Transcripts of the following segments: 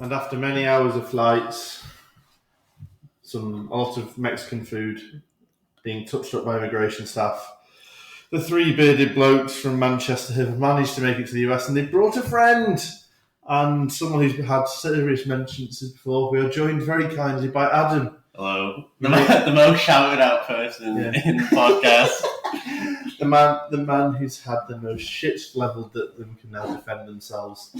And after many hours of flights, a lot of Mexican food being touched up by immigration staff, the three bearded blokes from Manchester have managed to make it to the US, and they brought a friend and someone who's had serious mentions before. We are joined very kindly by Adam. Hello. The most shouted out person in the podcast. The man who's had the most shit levelled at them can now defend themselves.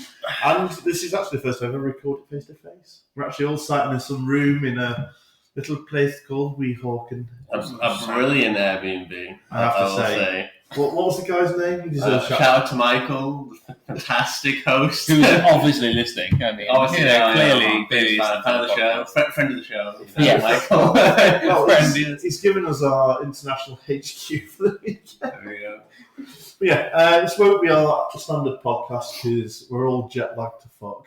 And this is actually the first time I've ever recorded face to face. We're actually all sat in some room in a little place called Weehawken. A brilliant Airbnb. I have to say. What was the guy's name? Shout out to Michael, the fantastic host. Who's obviously listening. I mean, clearly fan of the show. Friend of the show. Yeah, Michael. Well, he's given us our international HQ for the weekend. There we go. But yeah, this won't be our standard podcast because we're all jet lagged to fuck.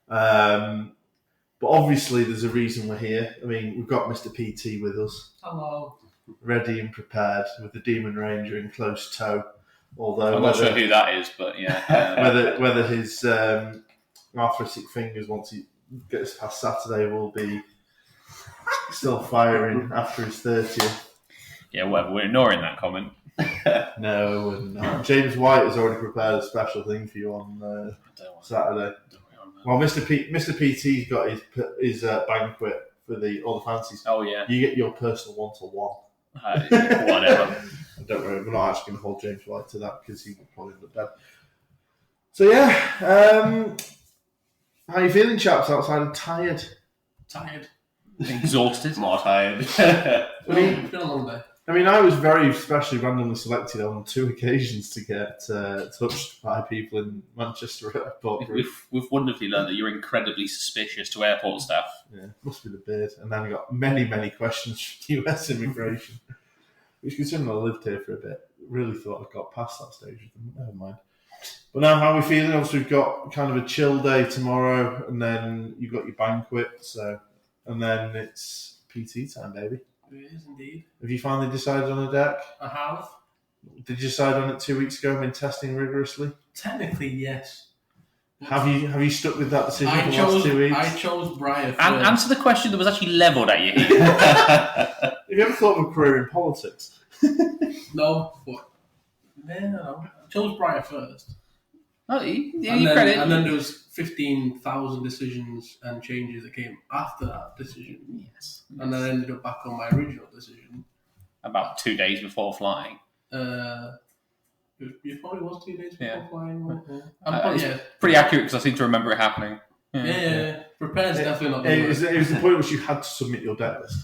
But obviously there's a reason we're here. I mean, we've got Mr. PT with us. Hello. Ready and prepared with the Demon Ranger in close tow. Although I'm not sure who that is, but yeah. whether his arthritic fingers, once he gets past Saturday, will be still firing after his 30th. Yeah, whatever. We're ignoring that comment. No, we're not. James White has already prepared a special thing for you on Saturday. Well, Mr. PT's got his banquet for all the fancies. Oh yeah. You get your personal one-to-one. Whatever. Don't worry, we're not actually going to hold James White to that because he will probably look dead. So yeah, how are you feeling, chaps? Outside, tired. Exhausted. More tired. It's been a long day. I mean, I was very specially randomly selected on 2 occasions to get touched by people in Manchester Airport. We've wonderfully learned that you're incredibly suspicious to airport staff. Yeah, must be the beard. And then I got many, many questions from US immigration, which considering I lived here for a bit, really thought I got past that stage with them. Never mind. But now, how are we feeling? Obviously, we've got kind of a chill day tomorrow, and then you've got your banquet, and then it's PT time, baby. It is indeed. Have you finally decided on a deck? I have. Did you decide on it 2 weeks ago and been testing rigorously? Technically, yes. Have you stuck with that decision for the last 2 weeks? I chose Briar first. Answer the question that was actually levelled at you here. Have you ever thought of a career in politics? No, but no. I chose Briar first. Oh, you And credit. then there was 15,000 decisions and changes that came after that decision. Yes. And then I ended up back on my original decision. About 2 days before flying. It probably was 2 days before flying. It's pretty accurate because I seem to remember it happening. Yeah. Prepared's definitely not It was the point at which you had to submit your deck list.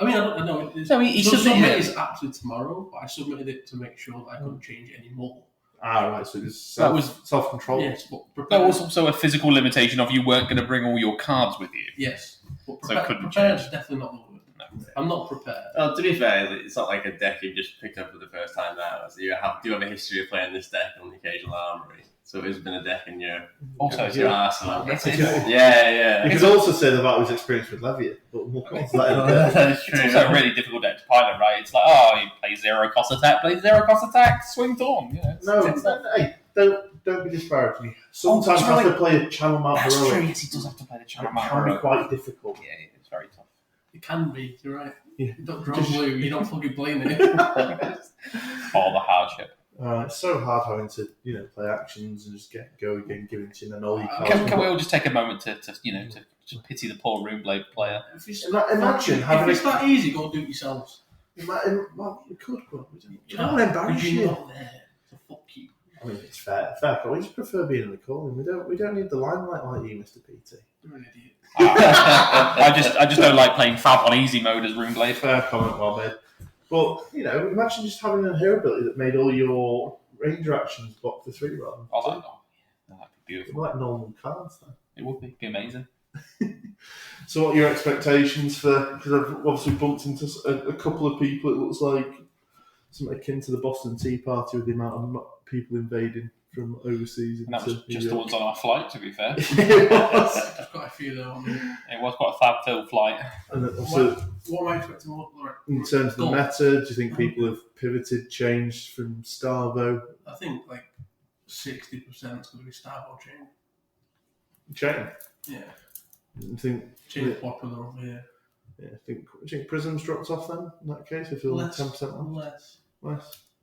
I mean, I don't know. He submitted submitted is actually tomorrow, but I submitted it to make sure that I couldn't change it anymore. Right, so it was That was self-control. Yes, but That was also a physical limitation of you weren't going to bring all your cards with you. Yes, but So it couldn't prepared change. is definitely not the word. No. I'm not prepared. To be fair, it's not like a deck you just picked up for the first time now. So you do have a history of playing this deck on the occasional armory. So it's been a deck in your arsenal. Yeah. You could also say that was experience with Leviat, but we'll come on to that. That's true. It's also a really difficult deck to pilot, right? It's like, you play 0 cost attack, swing Thorn. Hey, don't be disparaging. Sometimes you have to play a Channel Mount That's Heroic. true, yes, he does have to play the Channel Mount It can be Heroic. quite difficult. Yeah, it's very tough. It can be. You're right. Yeah. You don't draw blue. You don't fucking blame it. All the hardship. It's so hard having to, play actions and just go again, giving to and all you cards. Can we all just take a moment to pity the poor Runeblade player? Imagine having if it's that easy, go do it yourselves. Well, we could, but we don't want to embarrass You're you. not there, so fuck you. I mean, it's fair. But we just prefer being in the corner. We don't need the limelight like you, Mr. PT. You're an idiot. I just don't like playing Fab on easy mode as Runeblade. Fair comment, well made. But, imagine just having a hero ability that made all your ranger actions block for 3 rather than 2. That'd be beautiful. Like normal cards, then. It would be amazing. So what are your expectations for... Because I've obviously bumped into a couple of people, it looks like something akin to the Boston Tea Party with the amount of people invading from overseas. And that was just the ones on our flight, to be fair. It was. There's quite a few there. It was quite a fab-filled flight. And also, what am I expecting more? in terms of the meta, do you think people have pivoted, changed from Starvo? I think 60% is going to be Starvo chain. Chain? Yeah. I think Change popular over here. Yeah, do you think Prism's dropped off then? In that case, if you're 10% less.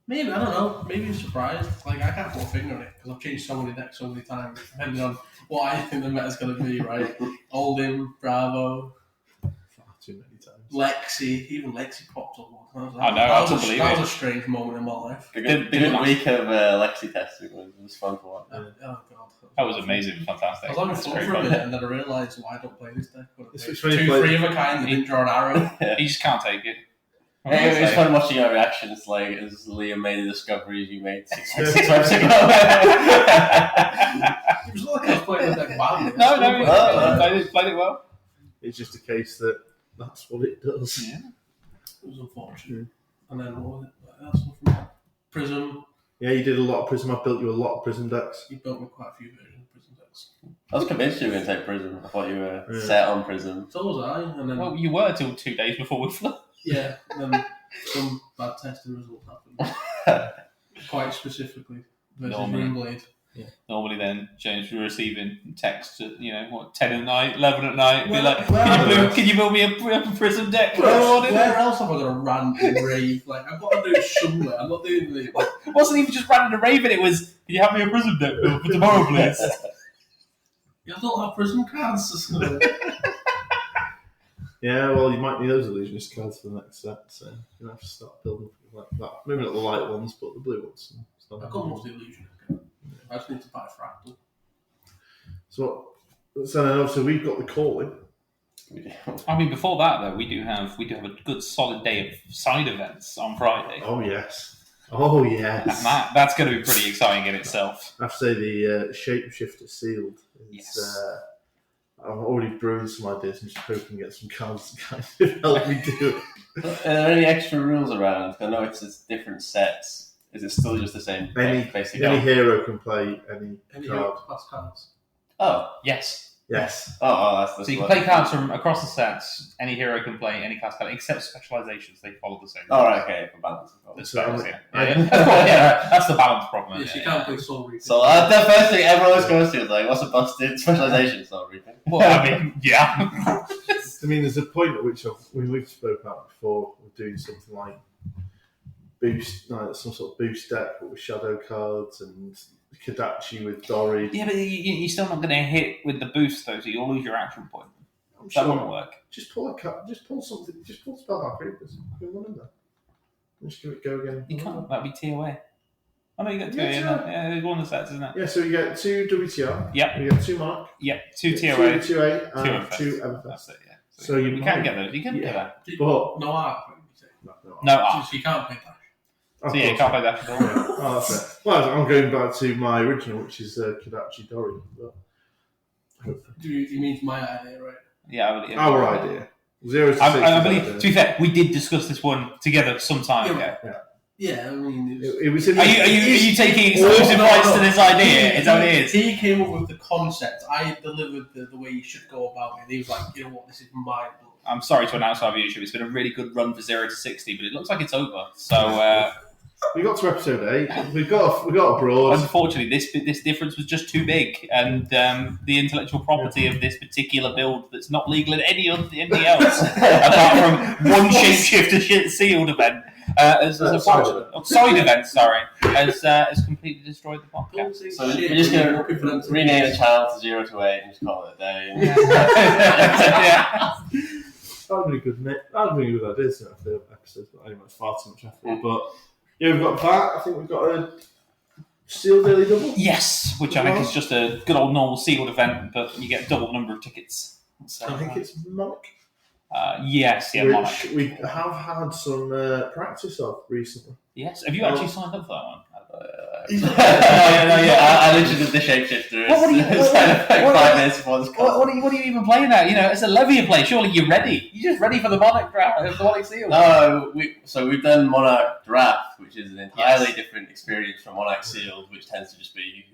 Maybe, I don't know. Maybe I'm surprised. Like, I can't put a finger on it because I've changed so many decks so many times, depending on what I think the meta's going to be, right? Oldhim, Bravo, Far too many times. Lexi, even Lexi popped up once. I can't believe that it. was a strange moment in my life. The good week of Lexi testing was fun for one. Oh, God. That was amazing, fantastic. I was having That's fun great for a fun. minute, and then I realised why I don't play this deck. It's Two, when you play- 3 of a kind, that didn't draw an arrow. You just can't take it. It was fun watching your reactions, like as Liam made the discoveries you made 6 months ago. It was like I was playing the deck badly. No, played it well. It's just a case that that's what it does. Yeah. It was unfortunate. And then what was it? That's from Prism. Yeah, you did a lot of Prism. I built you a lot of Prism decks. You built me quite a few versions of Prism decks. I was convinced you were going to take Prism. I thought you were set on Prism. So was I. And then, Well, you were till 2 days before we flew. yeah, and then some bad testing results happened. Quite specifically versus Normally. Ringblade. Normally then, James, we're receiving texts at, 10 at night, 11 at night, be like, Where can you build me a Prism deck? Where else have I got to rant and rave? Like, I've got to do it somewhere. I'm not doing the... It wasn't even just ranting and raving, it was, can you have me a Prism deck built for tomorrow, please? I don't have Prism cards. Yeah, well, you might need those illusionist cards for the next set, so you're going to have to start building like that. Maybe not the light ones, but the blue ones. I've got most of the illusion. I just need to buy a fractal. So then obviously we've got the calling. I mean, before that, though, we do have a good solid day of side events on Friday. Oh, yes. Oh, yes. And that's going to be pretty exciting in itself. I have to say the Shapeshifter Sealed is... Yes. I'm already brewing some ideas and just hoping to get some cards to kind of help me do it. Are there any extra rules around? I know it's different sets. Is it still just the same basic? Any hero can play any card. Class cards. Oh, Yes. Yes. that's So you can play cards from across the sets. Any hero can play any class card, except specializations. They follow the same. All right, okay, for balance. That's So, that's the balance problem. Yes, you can't play Soul Reaper. So the first thing everyone always goes to is like, what's a busted specialization? So everything. Well, I mean, yeah. I mean, there's a point at which we've spoke about before of doing something like boost, some sort of boost deck but with shadow cards and Kodachi with Dory. Yeah, but you're still not going to hit with the boost though, so you'll lose your action point. I'm That sure. won't work. Just pull a card. Just pull something. Just pull Spellbound Creepers. You can run in there. Just give it a go again. You can't. That'd be TOA. Oh no, you got 2 Yeah, in sure. there. Yeah, there's one of the sets, isn't it? Yeah, so you get 2 WTR. Yep. You get 2 Monarch. Yep. 2 2 TOA. 2 8 and 2 2 Everfest. Everfest. That's it. Yeah. So you can might- get those. You can do that. But No art. No art. So you can't play that. So yeah, you can't play that at all. Oh, that's it. Well, I'm going back to my original, which is Kodachi Dory. But Do you mean my idea, right? Yeah, I would. our idea. 0 to 6. I believe. To be fair, we did discuss this one together some time ago. Yeah, I mean... It was in Are you taking exclusive rights to this idea? Is that what it is? He came up with the concept. I delivered the way you should go about it. He was like, you know what, this is my book. I'm sorry to announce our viewership. It's been a really good run for 0 to 60, but it looks like it's over. So We got to episode 8. We got abroad. unfortunately, this difference was just too big, and the intellectual property of this particular build that's not legal in anything else, apart from one shapeshifter sealed event, as a side event, has completely destroyed the podcast. So we're just going to rename the channel to 0 to 8 and just call it a day. Yeah. That would be good, Nick. That would be a good idea to have the episodes, but anyway, it's far too much effort. But yeah, we've got that. I think we've got a sealed daily double. Yes, which I think is just a good old normal sealed event, but you get double the number of tickets. So, I think it's Monarch. yes, yeah, Monarch. Which we have had some practice of recently. Yes, have you actually signed up for that one? I literally did the shapeshifter. What are you- It's like 5 minutes before this call. What are you even playing at? It's a Levia play. Surely you're ready. You're just ready for the Monarch draft, the Monarch seal. No, we've done Monarch Draft, which is an entirely different experience from Monarch Sealed, which tends to just be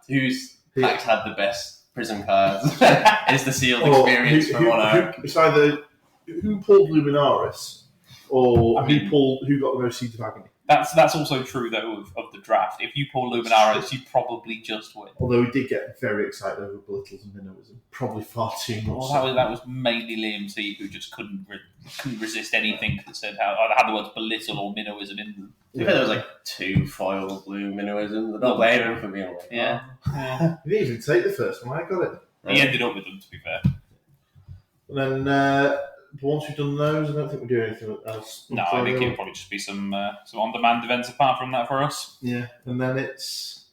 whose packs had the best Prism cards. It's the Sealed experience for Monarch. It's either who pulled Luminaris or who got the most Seeds of Agony. That's also true though of the draft. If you pull Luminaris, you probably just win. Although we did get very excited over Blittles and Minnows, probably far too much. Well, that was mainly Liam C, who just couldn't resist anything that said either had the words belittle or minnowism in them. I think there was like 2 foil blue minnowisms. I don't blame him for being like, Yeah. He didn't even take the first one. I got it. He ended up with them, to be fair. And then once we've done those, I don't think we do anything else. No, I think it'll probably just be some on-demand events apart from that for us. Yeah, and then it's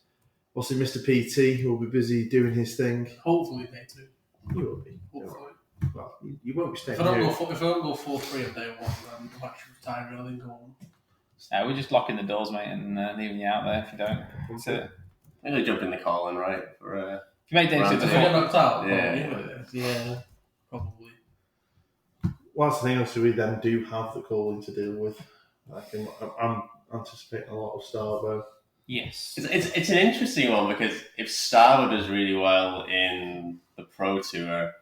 obviously Mr. PT who will be busy doing his thing. Hopefully day 2. You will be. Hopefully. Well, you won't be staying If I don't here. go 4-3 on day 1, then I'm actually retiring early and go on. We're just locking the doors, mate, and leaving you out there if you don't. That's it. I'm going to jump in the call in, right? If you make day 2 Round to two. If I get 4, knocked out, Yeah. yeah, probably. Well, that's the thing. Also, we then do have the calling to deal with. I'm anticipating a lot of Starbow. yes. It's an interesting one because if Starbow does really well in the Pro Tour,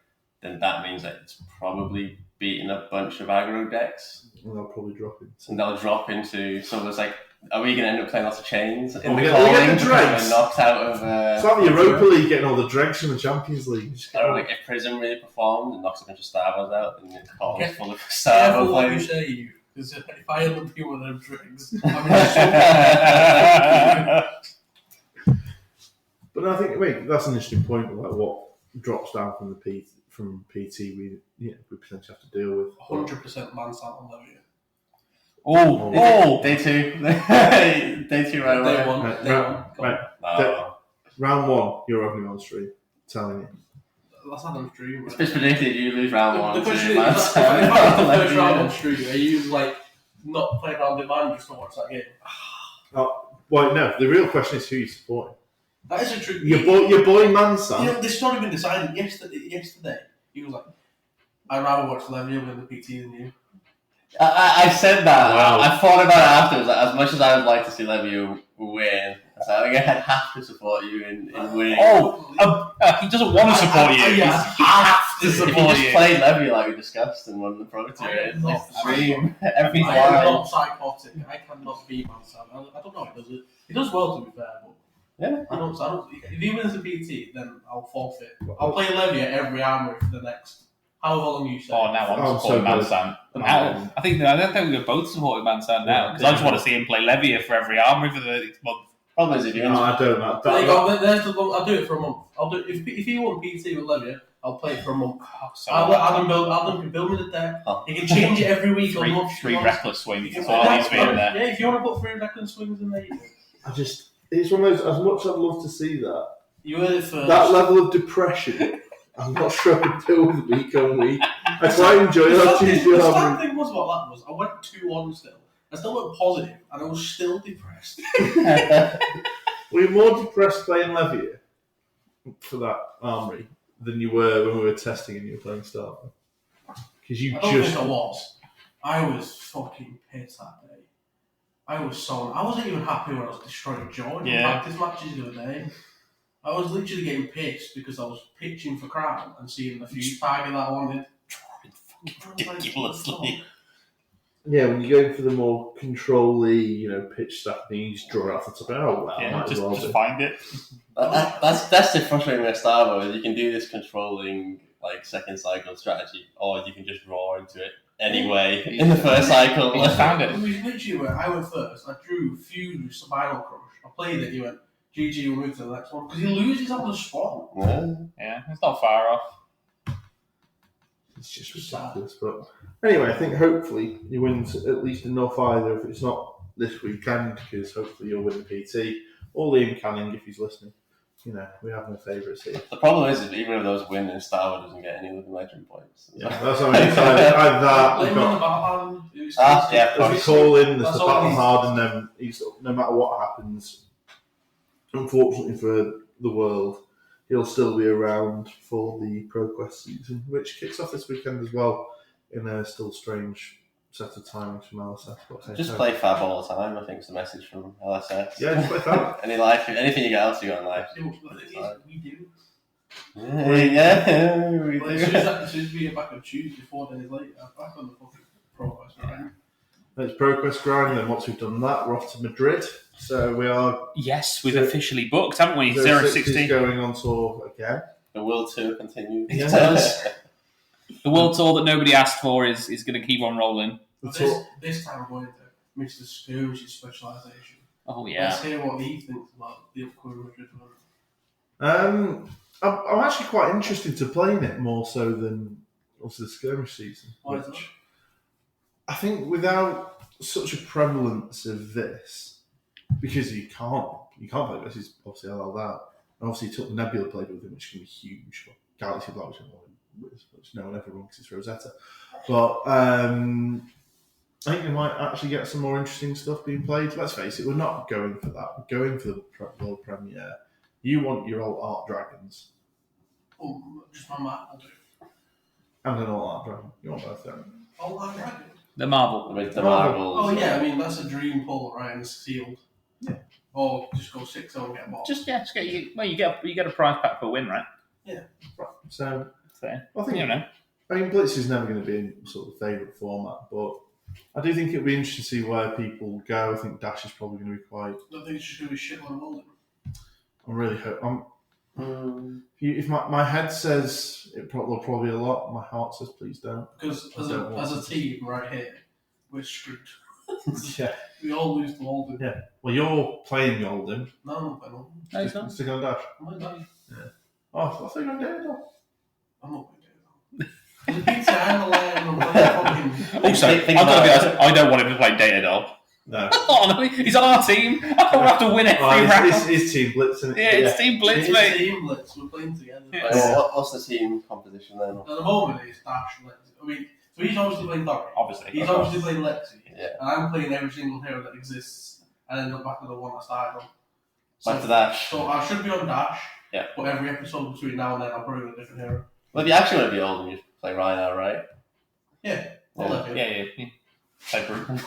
then that means that it's probably beating a bunch of aggro decks. And they'll probably drop it. And they'll drop into some of those, like, are we going to end up playing lots of chains? In we the get the calling dregs. because we're knocked out of. It's like the Europa League getting all the dregs from the Champions League. I don't know, like, if Prism really performs and knocks a bunch of Starbows out, and the call is full of Careful Starbow what you players. say, because if I end up being one of them drinks, I'm But I think that's an interesting point of like what drops down from the PT we potentially have to deal with. 100% man sat on Levy. Day 2. Day 2 right away. Day 1. Right, Day 1. right. No. Round 1, you're opening on stream, telling you. That's Adam's dream. It's been predicted you lose round 1. The question is, to Man if I get the City. first round on stream, are you like not playing around the man just to watch that game? Well, no. The real question is who you supporting. That is a true. Your boy Manson. You know, this has already been decided yesterday. He was like, I'd rather watch Levy win the PT than you. I said that. Wow. I thought about it afterwards. Like, as much as I would like to see Levy win, I think I'd have to support you in winning. He doesn't want to support you. He has to If you support just you. played Levy like we discussed and won the Pro Tour, it's the dream. Everything's I am wild. not psychotic. I cannot be Manson. I don't know how he does it. He does well, to be fair, but Yeah. I don't. If he wins the PT, then I'll forfeit. I'll play Levy at every armory for the next however long you say. Oh, now I'm Oh, supporting so good. Mansan. I don't think we're both supporting Mansan now because I just want to see him play Levia for every armory for the next month. Problem is, if you No, I don't know. There you go. I'll do it for a month. I'll do if he won PT with Levia, I'll play it for a month. I'll let Adam can build me the deck. He can change it every week. Three reckless swings. That's all that needs to be in there. Yeah, if you want to put 3 reckless swings in there, you do. It's one of those. As much as I'd love to see that, You heard it first. that level of depression, I'm not sure I could deal with week on week. I quite enjoy The that. sad thing was about that was I went 2-1 still. I still went positive, and I was still depressed. Were you more depressed playing Levia for that armory than you were when we were testing and you were playing Starbow? Because you I don't just. think I was. I was fucking pissed that day. I wasn't even happy when I was destroying Jordan in practice matches the other day. I was literally getting pissed because I was pitching for crown and seeing the few target that I wanted. Ridiculously. Yeah, when you're going for the more control-y, pitch stuff, then you just draw it off the top. Oh, well, might as well Just do. find it. That's the frustrating with Starbow is you can do this controlling like second cycle strategy, or you can just draw into it anyway in the first cycle. He just found it. It was literally where I went first. I drew Fuse Spinal Crush. I played it. He went, GG, we'll move to the next one because he loses on the spot. Yeah. It's not far off. It's just ridiculous. But anyway, I think hopefully you win at least enough either if it's not this weekend, because hopefully you'll win the PT. Or Liam Canning if he's listening. We have no favourites here. The problem is, even if those win, then Starbow doesn't get any living legend points. Yeah, that's what I'm excited. Either that, Blame we've on the got battle yeah, there's a call in, there's That's the all battle he's- hard, and then no matter what happens, unfortunately for the world, he'll still be around for the ProQuest season, which kicks off this weekend as well in a still strange set of timings from LSS. But hey, Just hey. play Fab all the time, I think is the message from LSS. Yeah, just play Fab. Anything else you got in life. We do. Yeah, we Well, as do. soon as we get back on Tuesday, 4 days later, I'm back on the fucking progress, right? It's ProQuest grind. Then once we've done that, we're off to Madrid. So we are. Yes, we've officially booked, haven't we? 060 going on tour again. The World Tour continues. It does. The World Tour that nobody asked for is going to keep on rolling. This time we're going to Mr. Skirmish's specialisation. Oh, yeah. Let's hear what he thinks about the upcoming Madrid run. I'm actually quite interested to playing it more so than obviously the skirmish season. Why is that? I think without such a prevalence of this, because you can't play this, he's obviously allowed that. And obviously he took the Nebula played with him, which can be huge. Galaxy Block, which no one ever runs because it's Rosetta. But I think they might actually get some more interesting stuff being played. Let's face it, we're not going for that. We're going for the world premiere. You want your old art dragons. Oh, just my map will do. And an all art dragon. You want both them? All art dragon? The Marvel. With the Marvels. Oh, yeah, I mean, that's a dream pull, right? And it's sealed. Yeah. Or just go 6-0 and get a box. Just you get a prize pack per win, right? Yeah. Right. So I think I mean, Blitz is never going to be in sort of favourite format, but I do think it'll be interesting to see where people go. I think Dash is probably going to be quite. I think it's just going to be shit on Walden. I'm really hoping. If my head says there'll probably be a lot, my heart says please don't. Because as a team right here, we're screwed. Yeah. We all lose to Walden. Yeah. Well, you're playing Golden. No, I'm not playing Walden. No, he's not. Stick on Dash. I'm not playing. Yeah. Oh, I thought you were on Daredevil. I'm not playing Daredevil. There's a pizza and a lion and I'm playing fucking... Also, I've got to be honest, I don't want him to play Datadog. No. Oh, no, he's on our team. I don't have to win every round. It's Team Blitz, isn't it? Yeah, it's Team Blitz, It's mate. Team Blitz. We're playing together. Yeah. What's the team composition then? At the moment, it's Dash and Lexi. I mean, so he's obviously playing Dory. Obviously. He's obviously playing Lexi. Yeah. And I'm playing every single hero that exists and end up back to the one I started on. Back to Dash. So I should be on Dash. Yeah. But every episode between now and then, I'll bring a different hero. Well, if you actually want to be old, you just play Rhino, right? Yeah. I'll let you. Yeah. Play Brutal.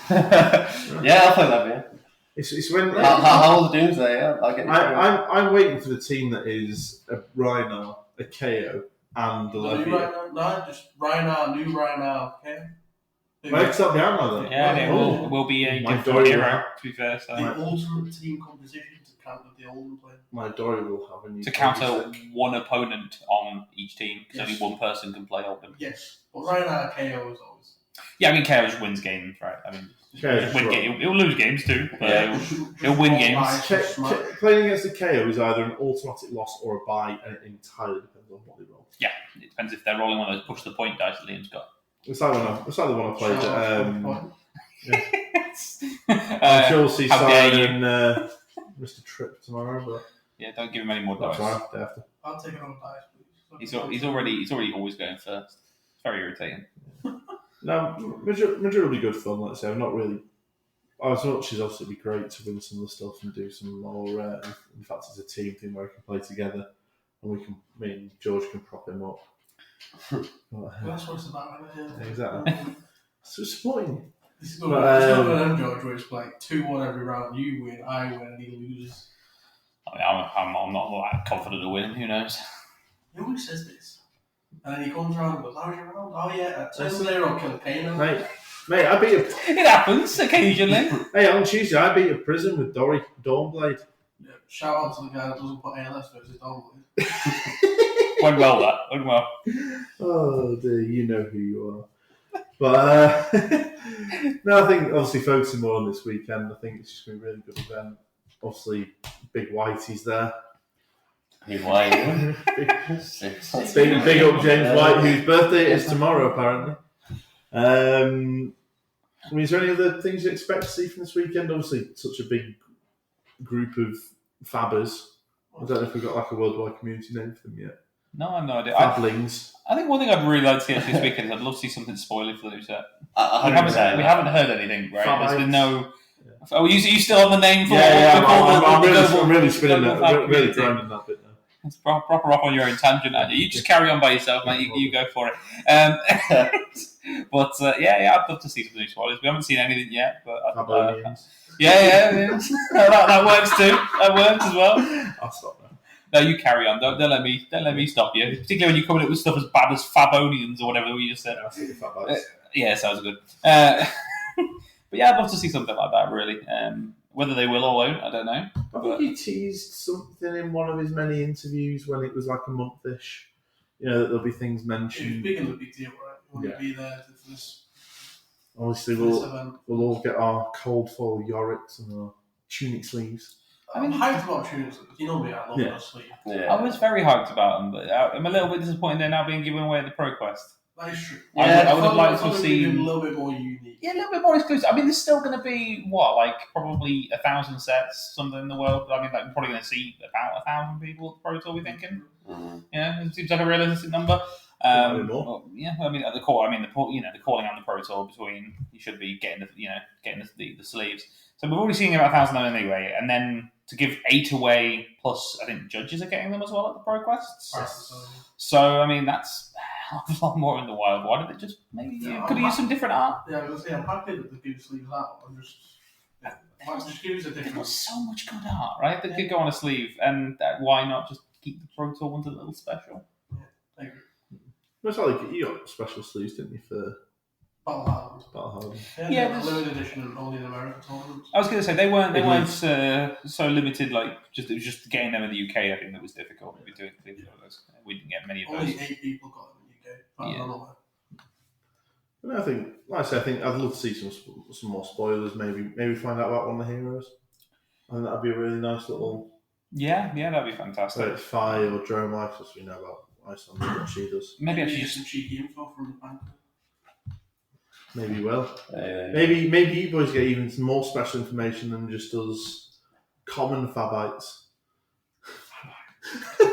Yeah, I'll play that, man. It's when How old Doomsday? Yeah, I'll get I'm waiting for the team that is a Rhino, a KO, and the New Levy. Rhino? No, just Rhino, new Rhino, okay? Mike's up the outline then. Yeah, it will be a My different Dory hero, will have- to be fair. So. The ultimate team composition to counter the Olden play. My Dory will have a new To counter composition. one opponent on each team, because Yes. only one person can play Oldham. Yes, but Rhino KO is always. Yeah, I mean, KO just wins games, right? I mean, KO, win sure. he'll lose games too, but Yeah. he'll win games. Playing against the KO is either an automatic loss or a bye, and it entirely depends on what they roll. Yeah, it depends if they're rolling one of those push the point dice that Liam's got. It's like the one I played. I'm I'm sure we'll see how dare Simon and Mr. Tripp tomorrow, but Yeah, don't give him any more that's dice. right. Day after. I'll take it on dice, please. He's already always going first. It's very irritating. No, Madrid will be good fun. Like I say, I'm not really. As much as obviously it'd be great to win some of the stuff and do some more. In fact, it's a team thing where we can play together, and me and George can prop him up. Well, that's what it's about, isn't it? Exactly. It's just supporting. This is going to George, where it's like 2-1 every round. You win, I win, and he loses. I mean, I'm not that confident of winning. Who knows? He always says this. And then he comes around and goes, "How was your round? Oh, yeah, 2-0 kill Kano." Mate, I beat a. It happens occasionally. Hey, on Tuesday I beat a prison with Dory Dawnblade. Yeah, shout out to the guy that doesn't put ALS versus Donald. Went well. Oh dear, you know who you are. But no, I think obviously focusing more on this weekend. I think it's just going to be a really good event. Obviously, Big Whitey's there. Big White. Big up James White, whose birthday is tomorrow, apparently. I mean, is there any other things you expect to see from this weekend? Obviously, such a big group of fabbers. I don't know if we've got like a worldwide community name for them yet. No, I have no idea. Fablings. I think one thing I'd really like to see this weekend is I'd love to see something spoilery for the new set. We 100%. haven't heard anything, right? Fabites. There's been no. Oh, you still on the name for? I'm really spinning that. Really grinding that bit now. It's proper up on your own tangent, aren't you? You just carry on by yourself, mate. You go for it. But I'd love to see some new spoilers. We haven't seen anything yet, but Fabonians. that works too. That works as well. I'll stop now. No, you carry on. Don't let me stop you. Particularly when you're coming up with stuff as bad as Fabonians or whatever we just said. I'll see the Fabites. Yeah, sounds good. But yeah, I'd love to see something like that. Really, whether they will or won't, I don't know. I think he teased something in one of his many interviews when it was like a month-ish. You know, that there'll be things It was mentioned. big in the big deal, right? You want to be there for this. Obviously, for this event. we'll all get our cold foil Yoriks and our tunic sleeves. I'm hyped about tunics. You know me, I love those sleeves. Yeah. I was very hyped about them, but I'm a little bit disappointed they're now being given away at the ProQuest. That is true. I would have liked to have seen a little bit more unique. Yeah, a little bit more exclusive. I mean, there's still going to be probably 1,000 sets, something in the world. I mean, like, we're probably going to see about 1,000 people at the Pro Tour. We're thinking, yeah, it seems like a realistic number. Yeah, I mean, the calling on the Pro Tour between you should be getting the sleeves. So we've already seen about 1,000 of them anyway, and then to give 8 away, plus I think judges are getting them as well at the ProQuests. So I mean, that's a lot more in the wild. Why did they just could have used some different art? Yeah, I was going to say, I'm happy that they give sleeves out. I'm just give us a different. There's so much good art, right? That could go on a sleeve, and why not just keep the Pro Tour ones a little special? Yeah, I agree. It's like you got special sleeves, didn't you, for Battle Hardened? Yeah, limited edition and only in American tournaments. I was going to say they weren't so limited. Like it was just getting them in the UK. I think that was difficult. We didn't get many of those. Only 8 people got them in the UK. But I think, like I think I'd love to see some more spoilers. Maybe find out about one of the heroes. I think that'd be a really nice little. Yeah, that'd be fantastic. Whether it's Fi or Dromai, because we know about Iceland and what she does. Maybe actually just some cheeky info from the bank. Maybe well. Maybe you boys get even some more special information than just us common fabites. It's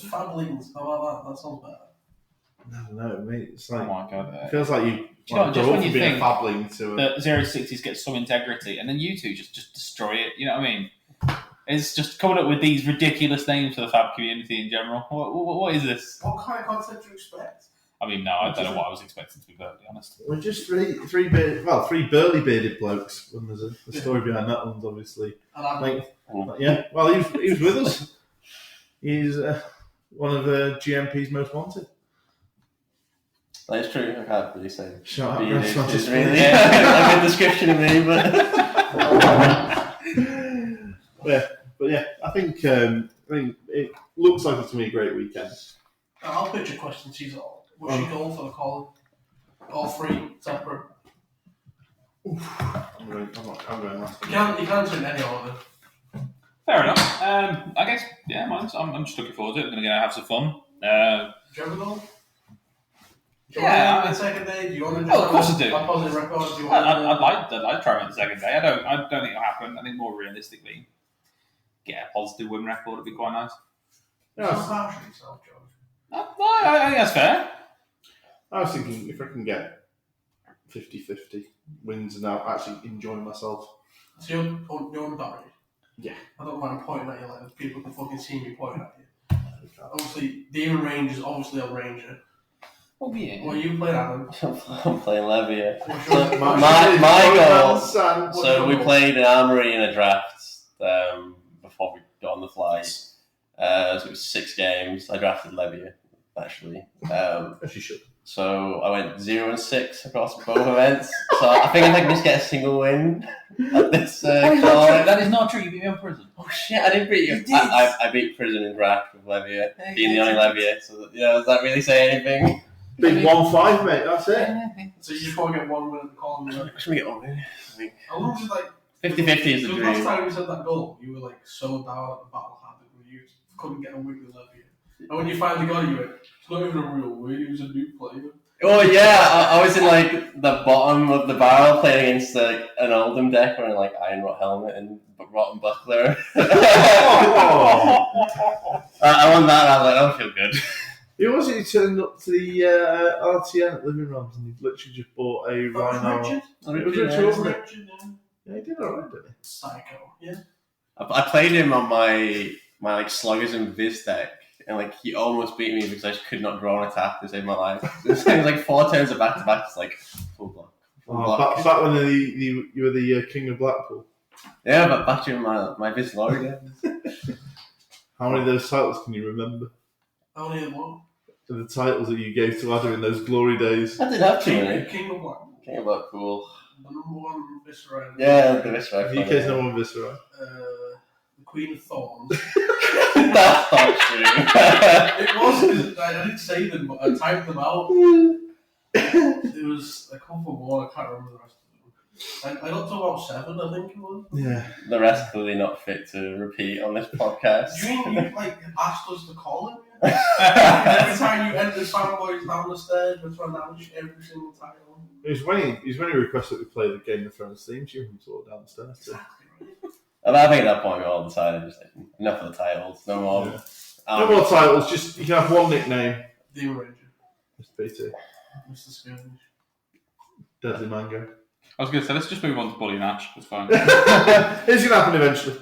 fablings. How about that? That sounds better. I don't know, mate. It's like, oh my god! It feels like you. Just when you think fabling to that 060s get some integrity, and then you two just destroy it. You know what I mean? It's just coming up with these ridiculous names for the fab community in general. What is this? What kind of content do you expect? I mean, no, I don't know what I was expecting, to be perfectly honest. We're just three burly bearded blokes. When there's a story behind that one's obviously. Yeah, well, he was with us. He's one of GMP's most wanted. That's true. I can't really say. Shut up, it's really a good description of me, but yeah, I think it looks like it's gonna be a great weekend. I'll pitch a question to you all. What's your goal for the calling? All 3 separate. I'm going last. You can't answer in any order. Fair enough. I guess mine's. I'm just looking forward to it. I'm going to have some fun. Do you have a goal? Yeah. The second day. Do you want to? Of course I do. A positive record. Do you I'd like to try it the second day. I don't think it'll happen. I think more realistically, get a positive win record would be quite nice. Yeah, Don't harsh on yourself, George. I think that's fair. I was thinking if I can get 50-50 wins and I'll actually enjoy myself. So you're on battery? Yeah. I don't mind pointing at you like people can fucking see me pointing at you. Obviously, Demon Range is obviously a Ranger. Oh yeah. What are you playing, Adam? I'm playing Levia. So My goal. So we played an armory in a draft before we got on the fly. So it was 6 games. I drafted Levia, actually. As you should. So I went 0-6 across both events. So I think if I can just get a single win at this that is not true. You beat me on Prison. Oh shit! I didn't beat you. You did. I beat Prison in draft with Levia, being the only Levia. So does that really say anything? Big 1-5, mate. That's it. So you just want to get 1 win at the column. Should we get 1 win? I think. How long is it like? 50-50 is the dream. Last time you said that goal, you were like so down at the battle habit when you couldn't get a win with Levia. And when you finally got it, you went, it's not even a real win, he was a new player. Oh yeah, I was in like the bottom of the barrel playing against like an Oldham deck wearing like Iron Rot helmet and Rotten Buckler. I won that and I was like, I don't feel good. He was he turned up to the RTN at Living Rooms and he literally just bought a Rhino. Richard? It was Richard, wasn't it? Richard, Yeah, he did alright, didn't he? Psycho, yeah. I played him on my like Sluggers and Viz deck. And like he almost beat me because I just could not draw an attack to save my life. It was like 4 turns of back to back, just like full block. Back when you were the King of Blackpool. Yeah, but back during my Viz lore again. How many of those titles can you remember? Only one. The titles that you gave to Adam in those glory days. I didn't have too many. King of Blackpool. King of Blackpool. The number one Viscera. Yeah, the Viscera. UK's number one Viscera. The Queen of Thorns. That's not true. It was, because I didn't say them, but I typed them out. There was a couple more, I can't remember the rest of them. I got to about 7, I think it was. Yeah. The rest clearly not fit to repeat on this podcast. Do you mean you asked us to call him? Every time you enter Fanboys down the stairs, we're trying to announce every single title. It was when he requested that we play the Game of Thrones theme tune sort of downstairs. Exactly right. And I think at that point we all decided just like, enough of the titles, no more. Yeah. No more titles, just you can have one nickname. Demon Ranger. Mr. BT. Mr. Skirmish. Deadly Mango. I was going to say, let's just move on to Bully and Ash. That's fine. It's going to happen eventually.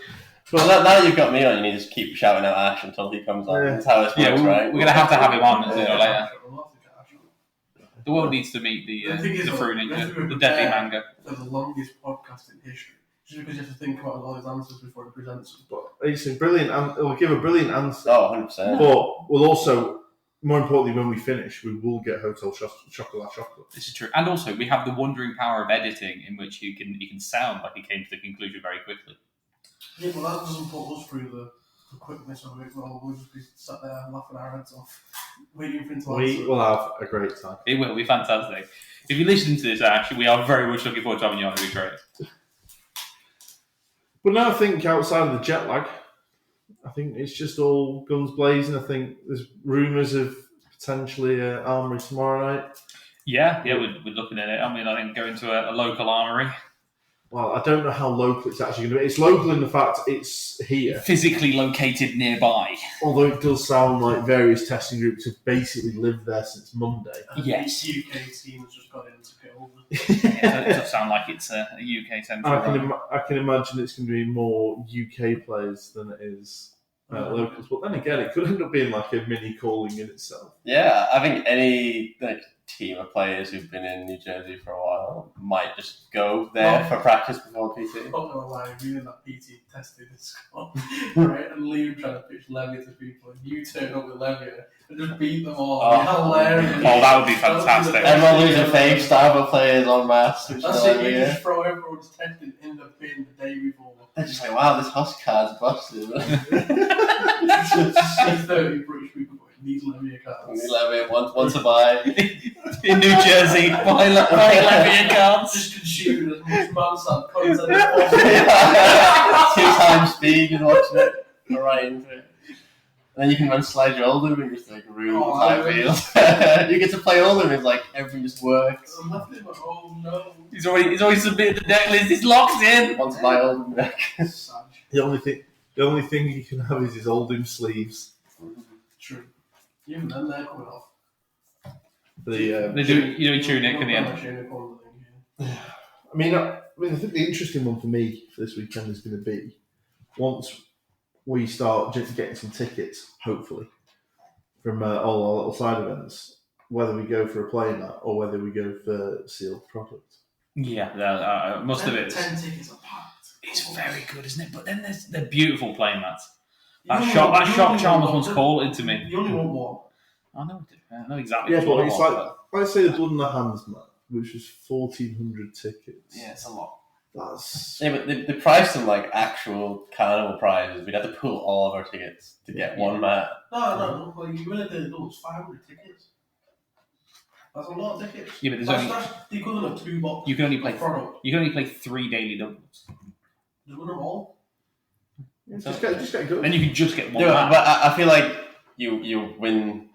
Well, now that you've got me on, you need to just keep shouting out Ash until he comes on. Yeah. That's how this works, right? We're going to have to have him on sooner or later. We'll have to get Ash on. The world needs to meet the Fruit Ninja, the Deadly Mango. For the longest podcast in history. Just because you have to think about all his answers before he presents them. But it's a brilliant, it'll give a brilliant answer. Oh, 100%. But we'll also, more importantly, when we finish, we will get Hotel Chocolate. This is true. And also, we have the wondering power of editing in which you can sound like he came to the conclusion very quickly. Yeah, but that doesn't put us through the quickness of it. Well, we'll just be sat there laughing our heads off, waiting for him to answer. We will have a great time. It will be fantastic. If you're listening to this, Ash, we are very much looking forward to having you on. It'll be great. But now I think outside of the jet lag, I think it's just all guns blazing. I think there's rumours of potentially an armoury tomorrow night. Yeah, we're looking at it. I mean, I think going to a local armoury. Well, I don't know how local it's actually going to be. It's local in the fact it's here. Physically located nearby. Although it does sound like various testing groups have basically lived there since Monday. Yes. The UK team has just got in to get over. Yeah, it does sound like it's a UK centre. I can imagine it's going to be more UK players than it is locals. But then again, it could end up being like a mini calling in itself. Yeah, I think any team of players who've been in New Jersey for a while might just go there for practice before PT. I'm not gonna lie, reading that PT tested in Scott, right? And Liam trying to pitch Levy to people, and you turn up with Levy and just beat them all. Hilarious. Oh, that would be fantastic. Everyone losing fake Starbucks players en masse. That's it, you just throw everyone's testing in the bin the day before. They're just like, wow, this Husk card's busted. It's 30 British people going, these Levy cards. Levy, want to buy. In New Jersey, buy Levy cards. Just consuming as much Mansard content as possible. 2 times speed and watching it. Right into it. And then you can run slide your Oldham and just ruin the time field. You get to play Oldham and everything just works. I'm laughing, but oh no. He's already submitted the deck list. He's locked in. Want to buy Oldham deck. The only thing you can have is his Oldham sleeves. True. Even then, they're coming off. They do tunic in the end. I mean, I think the interesting one for me for this weekend is going to be once we start getting some tickets, hopefully, from all our little side events, whether we go for a playing mat or whether we go for sealed product. Yeah, most of it. 10 tickets are packed. It's very good, isn't it? But then they're beautiful playing mats. That shock Chalmers once called into me. You only want one. I know exactly. Yeah, but it's like, let's say the Blood in the Hands mat, which was 1,400 tickets. Yeah, it's a lot. Yeah, but they priced them like actual carnival prizes. We'd have to pull all of our tickets to get one mat. No. Well, you really did it. 500 tickets. That's a lot of tickets. Yeah, but that's the equivalent of 2 boxes. You can only play. Product. You can only play 3 daily doubles. Just win them all. Yeah, just get good. Then you can just get one. Yeah, but I feel like you win.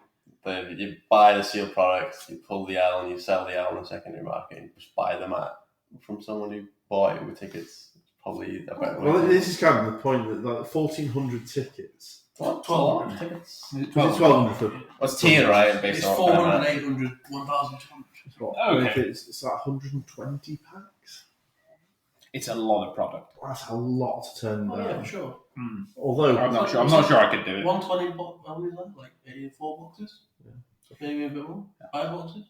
You buy the sealed products, you pull the L and you sell the L on the secondary market, and you just buy the mat from someone who bought it with tickets. Probably a better way. Well, this is kind of the point that 1,400 tickets. What? 1,200 tickets? Was it 1,200? What's tiered, right? Based It's on 400, 800, 1,200. Okay. It's like 120 packs. It's a lot of product. That's a lot to turn down. Oh, yeah, for sure. Although I'm not sure I could do it. 120, how many is that? Like 4 boxes? Yeah. Maybe a bit more? 5 boxes?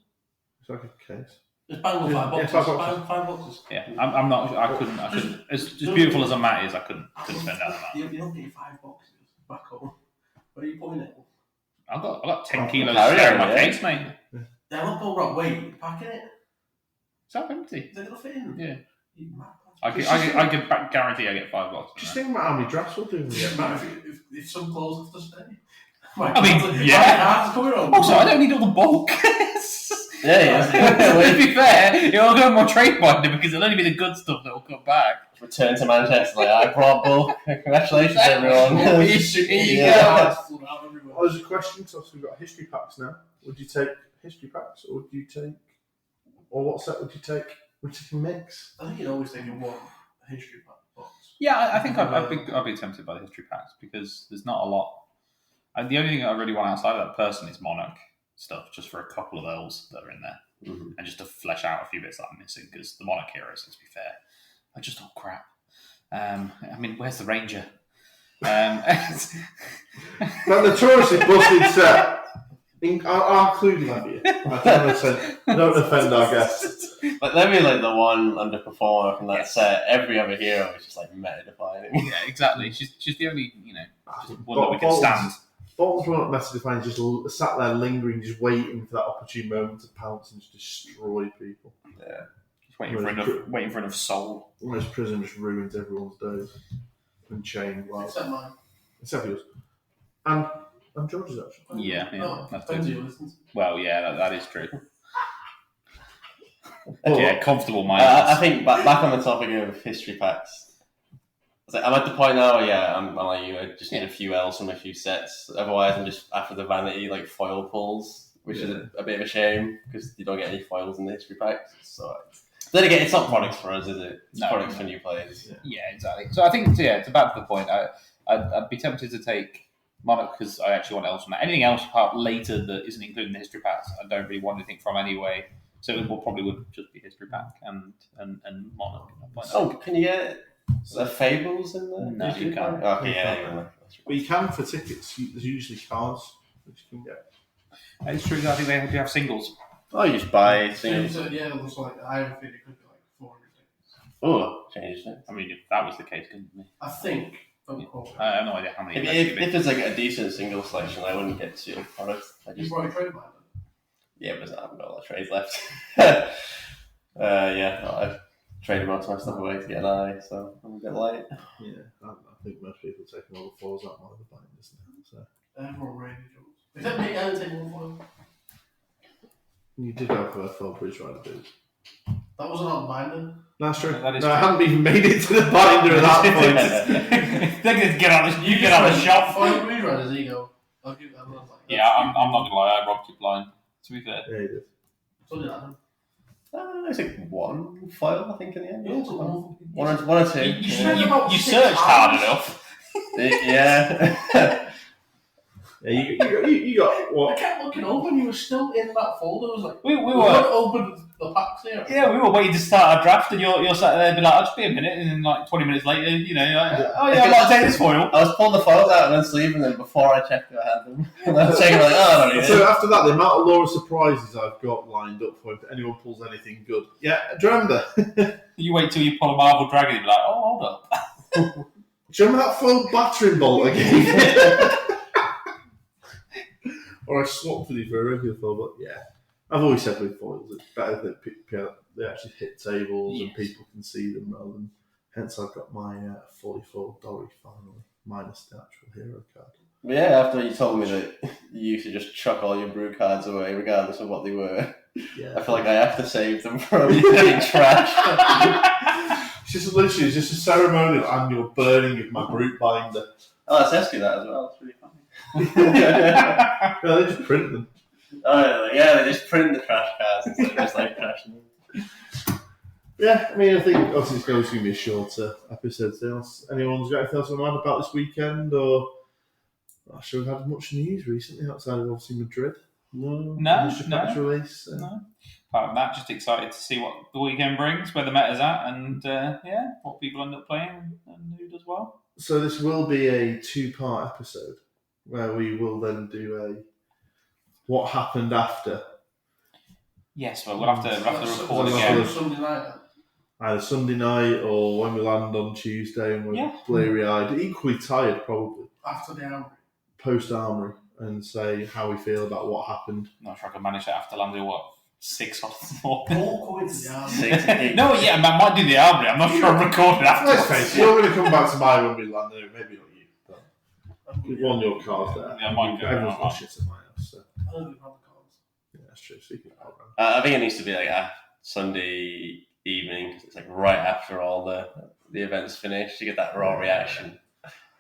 it's like a case. It's bang on 5 boxes. 5 boxes. 5 boxes. Yeah, I'm not. I couldn't. As beautiful as a mat is, I couldn't spend that amount. You don't get 5 boxes back home. Where are you putting it? I've got 10 kilos carry spare in on, my yeah. case, mate. They're not going right weight. You're packing it. It's half empty. They're going to fit in. Yeah. You mad. I could guarantee I get $5. Just think about how many drafts we'll do. Yeah, man, if some clothes have to stay. I mean, yeah. Also, I don't need all the bulk. Yeah. To be fair, it'll go in my trade binder because it'll only be the good stuff that will come back. Return to Manchester. Like, I brought bulk. Congratulations, everyone. Oh, there's a question because we've got history packs now. Would you take history packs, or would you take, or what set would you take? Would you mix? I think you'd always take one history pack box. Yeah, I think I'd be tempted by the history packs because there's not a lot. And the only thing I really want outside of that person is Monarch stuff, just for a couple of those that are in there, and just to flesh out a few bits that I'm missing because the Monarch heroes, let's be fair, are just all crap. I mean, where's the Ranger? But the notoriously busted set. I'll include you. Don't offend our guests. But they'd be like the one underperformer from that set. Every other hero is just like meta defining. Yeah, exactly. She's the only, just one that we can stand. Bolton's one at meta defining just sat there lingering, just waiting for that opportune moment to pounce and just destroy people. Yeah. Just waiting for enough soul. Almost prison just ruins everyone's days. And chained. Well, Except mine. Except yours. And George's actually. Yeah, No, that's depends good. who listens. Well, yeah, that is true. Yeah, comfortable mind. I think back on the topic of history packs. I'm at the point now where, I'm like you, I just need a few L's from a few sets. Otherwise, I'm just after the vanity, like, foil pulls, which is a bit of a shame, because you don't get any foils in the history packs. So, then again, it's not products for us, is it? It's products for new players. Yeah, exactly. So I think, it's about the point. I'd be tempted to take Monarch because I actually want else from that. Anything else apart later that isn't included in the history packs, I don't really want anything from anyway. So it probably would just be history pack and Monarch. Oh, can you get Fables in there? No, you can't. Okay, yeah. But you can for tickets. There's usually cards which you can get. It's true that I think they do have singles. Oh, you just buy singles. Yeah, it looks like I think it could be like 400 tickets. Oh, changed it. I mean, if that was the case, couldn't it? I think. Don't quote me. I have no idea how many. If there's like a decent single selection, I wouldn't get sealed products. You brought a trade binder? Yeah, but I haven't got a lot of trades left. I've traded most of my stuff away to get an eye, so I'm a bit light. Yeah, I think most people are taking all the foils out of the binders now. So. Everyone really does. Except me, I didn't take one foil. You did have a foil Bridge Rider boots. That wasn't on the binder. That's true. That is I true. hadn't even made it to the binder at that point. They could get on the shop. Foil Bridge Rider's ego. I'll give that one. Yeah, I'm not gonna lie, I robbed you blind. To be fair. Yeah, you did. So did Adam. It's like one foil, I think, in the end. Yeah, it's a one. One or two. You searched hard enough. Yeah. Yeah, you got what? I kept looking over and you were still in that folder. I was like, We we were. open the packs here. Yeah, we were waiting to start our draft, and you're sat there and be like, "I'll just be a minute," and then like 20 minutes later, I'd like to take this foil. I was pulling the foils out and then sleeving them before I checked if I had them. And I was checking like, I don't need So it. after that, the amount of lore surprises I've got lined up for if anyone pulls anything good. Yeah, do you remember? You wait till you pull a Marvel Dragon, and be like, "Oh, hold up." Do you remember that foil battering bolt I gave you? Or I swapped with you for a regular foil, but yeah. I've always said with foils, it's better that they actually hit tables and people can see them rather than. Hence, I've got my 44 Dory finally, minus the actual hero card. Yeah, after you told me that you used to just chuck all your brew cards away, regardless of what they were, Yeah. I feel like I have to save them from getting trashed. It's just a ceremonial annual burning of my brute binder. Oh, let's ask you that as well. It's really funny. No, they just print them. Oh, yeah, they just print the trash cards instead of just like trashing them. Yeah, I mean, I think obviously it's going to be a shorter episode. Anyone's got anything else on mind about this weekend, or I'm sure we've had much news recently outside of obviously Madrid. No. Release. No. Apart from that, just excited to see what the weekend brings, where the meta's at, and what people end up playing and who does well. So this will be a 2-part episode where we will then do a what happened after. Yes, well, we'll have to record So- again. Sunday night. Either Sunday night or when we land on Tuesday and we're bleary-eyed, equally tired probably, After the hour. post-Armory, and say how we feel about what happened. Not sure I can manage that after landing, 6 off the morning. All going to the army. 6 8. No, yeah, I might do the army. I'm not sure I'm recording Let's afterwards. face it, you're going to come back to my one with Lando, maybe not you. But you've won your cars there. Yeah, I might go. Everyone's got shit at my house, so I don't even have the cards. yeah, that's true. So you can help around. I think it needs to be like a Sunday evening. 'Cause it's like right after all the events finish. You get that raw reaction.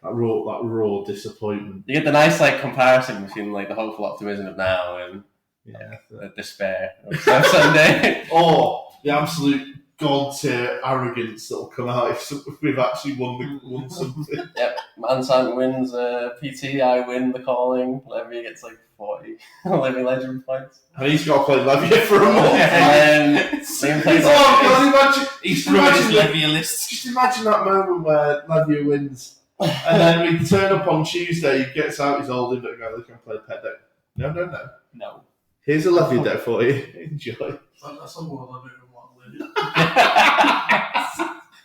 That raw disappointment. You get the nice like comparison between like the hopeful optimism of now and Yeah. the despair of Sunday. Or the absolute god tier arrogance that'll come out if we've actually won something. Yep, Mansan wins PT, I win the calling. Levy gets like 40 Levy Legend points. And he's got to play Levy for a month. And then Liam plays Oh god, imagine! He's just ruined his imagine, Levy list. just imagine that moment where Levy wins. And then we turn up on Tuesday, he gets out his old and go, look, I can play Pet Deck. No. No. Here's a Levy deck for you. Enjoy. That's a world I don't want to live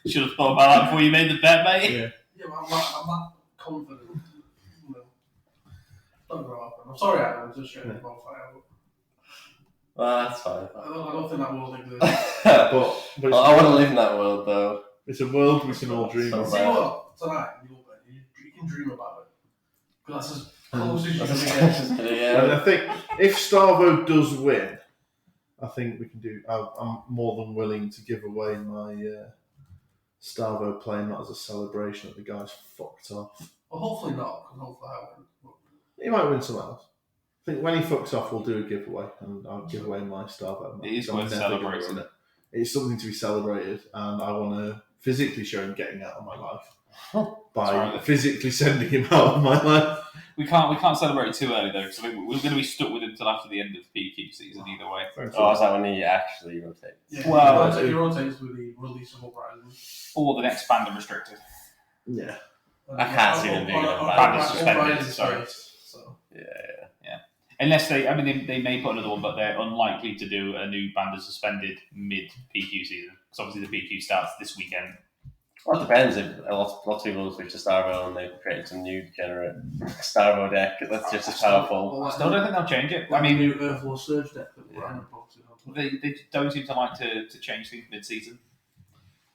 in. Should have thought about that before you made the bet, mate. Yeah. Yeah, but I'm not confident. No. Don't grow up. I'm sorry, Adam. I'm just showing you both out. Well, that's fine. I don't think that world exists. But it's, I want to live in that world though. it's a world we can all dream So of. See what? Tonight, you can dream about it. Because that's as close as you're going to get. And I think if Starvo does win, I think we can do. I'm more than willing to give away my Starvo playing that as a celebration that the guy's fucked off. Well, hopefully not, because hopefully I win. He might win something else. I think when he fucks off, we'll do a giveaway, and I'll give away my Starvo. It is I'm worth never gonna celebrating. win it. It's something to be celebrated, and I want to physically show him getting out of my life by right. physically sending him out of my life. We can't celebrate it too early though, because we're going to be stuck with him till after the end of the PQ season either way. Oh, is that when he actually rotates? Yeah, Well, it rotates with the release of Uprising. Or the next band restricted. Yeah. I can't see them doing it. Band is suspended, Uprising sorry. So. Yeah. Unless they may put another one, but they're unlikely to do a new band is suspended mid PQ season, because obviously the PQ starts this weekend. Well, it depends. If lots of people will switch to Starvo and they've created some new degenerate Starvo deck that's just as powerful. I still don't think they'll change it. I mean, new Earthwall Surge deck that Yeah. Ryan posted on. They don't seem to like to change things mid-season.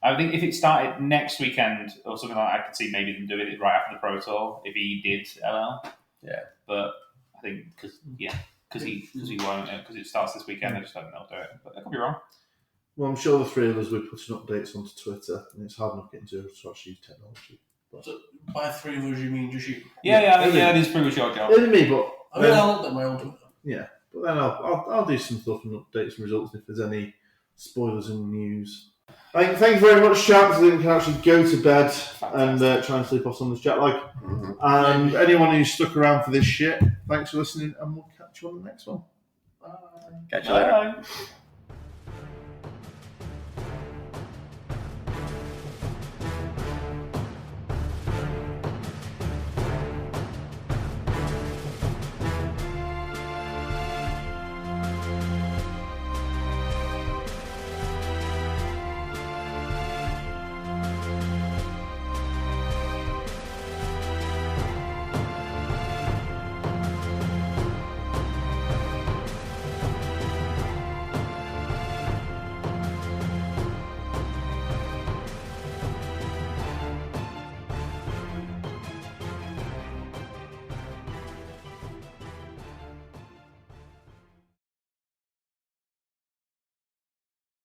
I think if it started next weekend or something like that, I could see maybe them doing it right after the Pro Tour if he did LL. Yeah. But I think because he won't, because it starts this weekend, I just don't think they'll do it. But I could be wrong. Well, I'm sure the three of us will be putting updates onto Twitter, and it's hard enough getting to actually use technology. So, by three of us, you mean just you? Yeah, it is pretty much your job. Only me, but I mean, I'll update my own Twitter. but then I'll do some stuff and updates and results if there's any spoilers in the news. Thank you very much, chaps. I think we can actually go to bed and try and sleep off some of this jet lag. Mm-hmm. And anyone who's stuck around for this shit, thanks for listening, and we'll catch you on the next one. Catch you later. Bye.